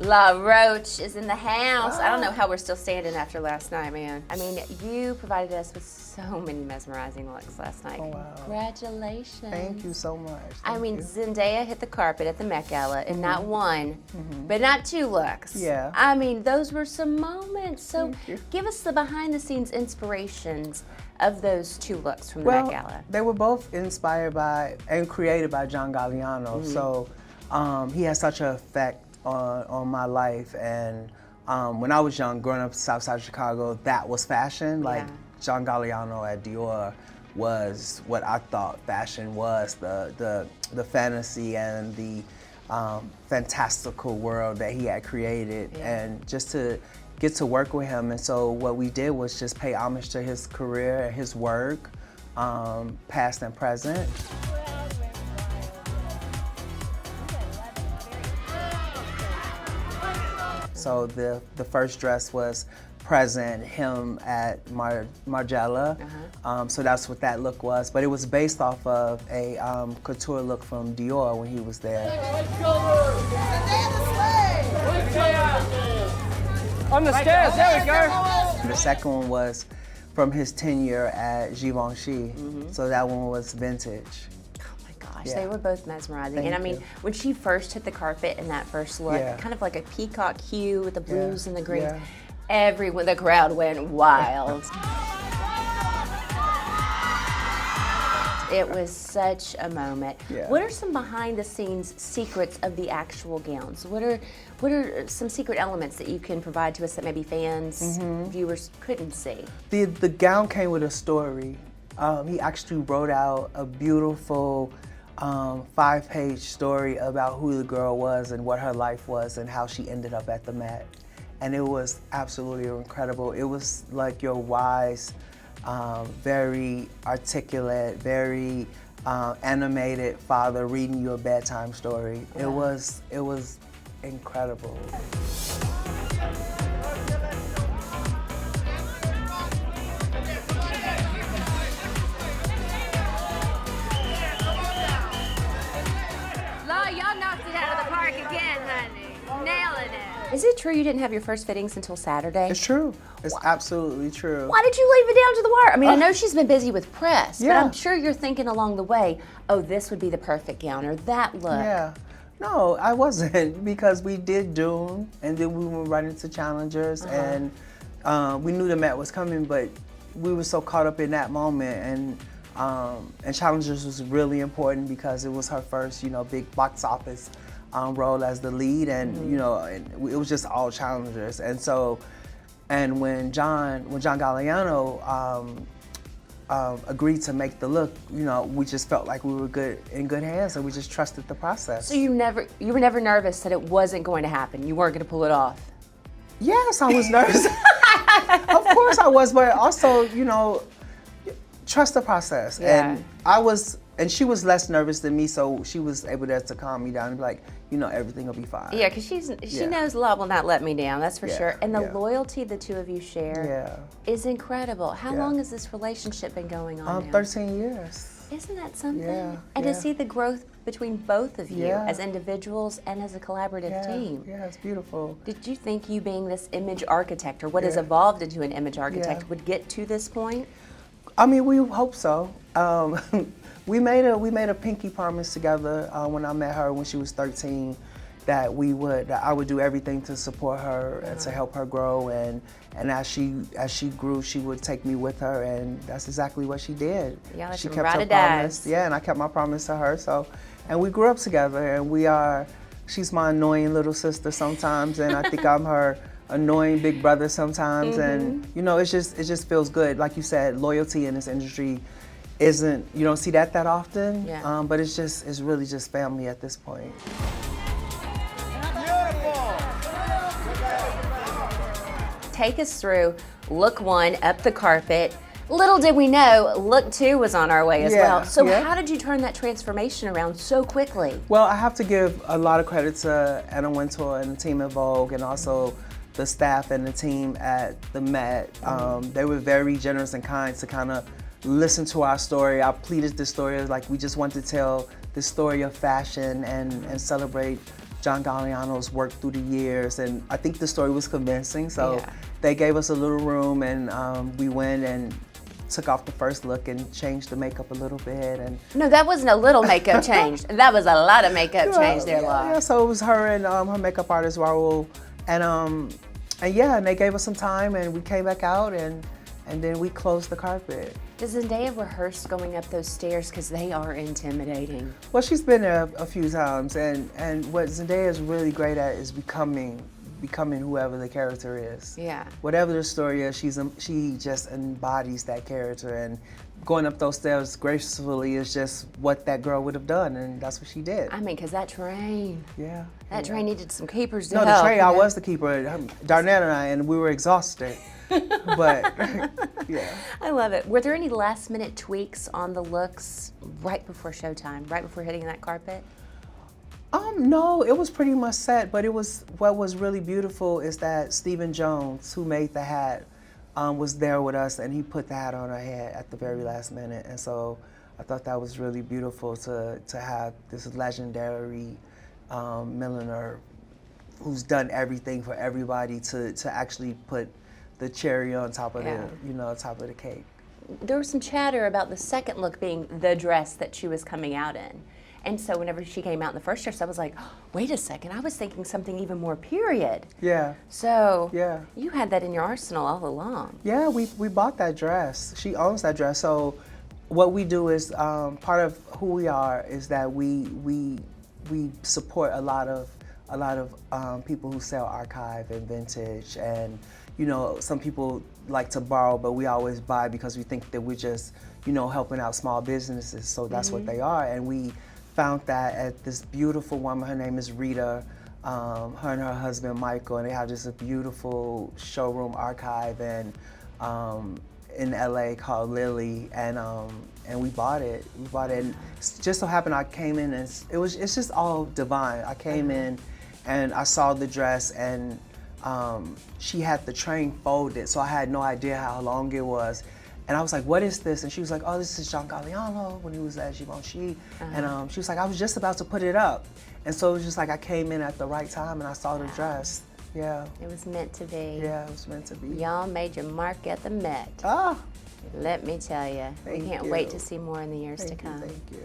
Law Roach is in the house. I don't know how we're still standing after last night, man. I mean, you provided us with so many mesmerizing looks last night. Oh, wow. Congratulations. Thank you so much. I mean, Zendaya hit the carpet at the Met Gala in not one, but not two looks. Yeah. I mean, those were some moments. So Thank you. give us the behind the scenes inspirations of those two looks from the Met Gala. They were both inspired by and created by John Galliano. So he has such an effect on my life. And when I was young, growing up south side of Chicago, that was fashion. Like John Galliano at Dior was what I thought fashion was, the fantasy and the fantastical world that he had created. And just to get to work with him. And so what we did was just pay homage to his career and his work, past and present. So the first dress was present, him at Margiela. So that's what that look was. But it was based off of a couture look from Dior when he was there. On the stairs, there we go. The second one was from his tenure at Givenchy. So that one was vintage. Gosh, they were both mesmerizing. And I mean, when she first hit the carpet in that first look, kind of like a peacock hue with the blues and the greens, everyone, the crowd went wild. It was such a moment. What are some behind the scenes secrets of the actual gowns? What are some secret elements that you can provide to us that maybe fans, viewers couldn't see? The gown came with a story. He actually wrote out a beautiful 5-page story about who the girl was and what her life was and how she ended up at the Met. And it was absolutely incredible. It was like your wise, very articulate, very animated father reading you a bedtime story. It was incredible. Y'all knocked it out of the park again, honey. Nailing it. Is it true you didn't have your first fittings until Saturday? It's true. It's absolutely true. Why did you leave it down to the wire? I mean, I know she's been busy with press, but I'm sure you're thinking along the way, oh, this would be the perfect gown, or that look. Yeah. No, I wasn't, because we did Dune, and then we were running to Challengers, and we knew the Met was coming, but we were so caught up in that moment, and Challengers was really important because it was her first, big box office role as the lead, and it was just all Challengers, and so, and when John Galliano agreed to make the look, we just felt like we were in good hands, and we just trusted the process. So you were never nervous that it wasn't going to happen? You weren't going to pull it off? Yes, I was nervous. Of course I was, but also, trust the process. And and she was less nervous than me, so she was able to calm me down and be like, everything will be fine. Yeah, because she knows love will not let me down, that's for sure. And the loyalty the two of you share is incredible. How long has this relationship been going on now? 13 years. Isn't that something? Yeah, and to see the growth between both of you as individuals and as a collaborative team. Yeah, it's beautiful. Did you think you being this image architect, or what has evolved into an image architect, would get to this point? I mean, we hope so. We made a pinky promise together when I met her when she was 13, that I would do everything to support her and to help her grow, and as she grew, she would take me with her, and that's exactly what she did. Yeah, she kept her promise. Yeah, and I kept my promise to her. So, and we grew up together, and she's my annoying little sister sometimes, and I think I'm her annoying big brother sometimes, and it just feels good. Like you said, loyalty in this industry you don't see that often, but it's really just family at this point. Take us through look one, up the carpet. Little did we know, look two was on our way as well. So how did you turn that transformation around so quickly? Well, I have to give a lot of credit to Anna Wintour and the team at Vogue, and also the staff and the team at the Met. They were very generous and kind to kind of listen to our story. I pleaded this story like we just want to tell the story of fashion and celebrate John Galliano's work through the years, and I think the story was convincing. So Yeah. they gave us a little room, and we went and took off the first look and changed the makeup a little bit. And No, that wasn't a little makeup change. That was a lot of makeup change there, Law. yeah, so it was her and her makeup artist Raul, and yeah, and they gave us some time, and we came back out, and then we closed the carpet. Does Zendaya rehearse going up those stairs? Because they are intimidating. Well, she's been there a few times, and what Zendaya is really great at is becoming whoever the character is. Yeah. Whatever the story is, she just embodies that character, and going up those stairs gracefully is just what that girl would have done, and that's what she did. I mean, because that train, Yeah. that train needed some keepers to No, help. the train, you I know? was the keeper, Darnell and I, and we were exhausted. But, yeah. I love it. Were there any last minute tweaks on the looks right before showtime, right before hitting that carpet? No, it was pretty much set, but what was really beautiful is that Stephen Jones, who made the hat, was there with us, and he put the hat on her head at the very last minute. And so I thought that was really beautiful to have this legendary milliner who's done everything for everybody to actually put the cherry on top of top of the cake. There was some chatter about the second look being the dress that she was coming out in. And so whenever she came out in the first dress, I was like, oh, wait a second, I was thinking something even more period. Yeah. So Yeah. you had that in your arsenal all along. Yeah, we bought that dress. She owns that dress. So what we do is part of who we are is that we support a lot of people who sell archive and vintage, and some people like to borrow, but we always buy because we think that we're just helping out small businesses. So that's what they are, and we found that at this beautiful woman. Her name is Rita. Her and her husband Michael, and they have just a beautiful showroom archive and in LA called Lily, and we bought it. And it just so happened I came in, and it's just all divine. I came in and I saw the dress, and she had the train folded, so I had no idea how long it was. And I was like, what is this? And she was like, oh, this is John Galliano when he was at Givenchy. And she was like, I was just about to put it up. And so it was just like I came in at the right time and I saw the dress. Yeah. It was meant to be. Yeah, it was meant to be. Y'all made your mark at the Met. Ah. Let me tell you, we can't you. wait to see more in the years to come. Thank you.